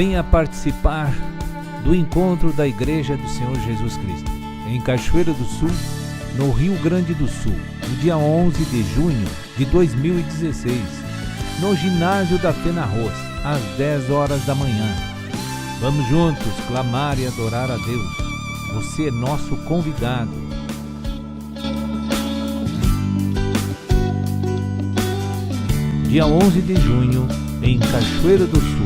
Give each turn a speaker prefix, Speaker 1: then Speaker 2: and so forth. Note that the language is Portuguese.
Speaker 1: venha participar do encontro da Igreja do Senhor Jesus Cristo, em Cachoeira do Sul, no Rio Grande do Sul, no dia 11 de junho de 2016, no ginásio da Fenarroz, às 10 horas da manhã. Vamos juntos clamar e adorar a Deus. Você é nosso convidado. Dia 11 de junho, em Cachoeira do Sul.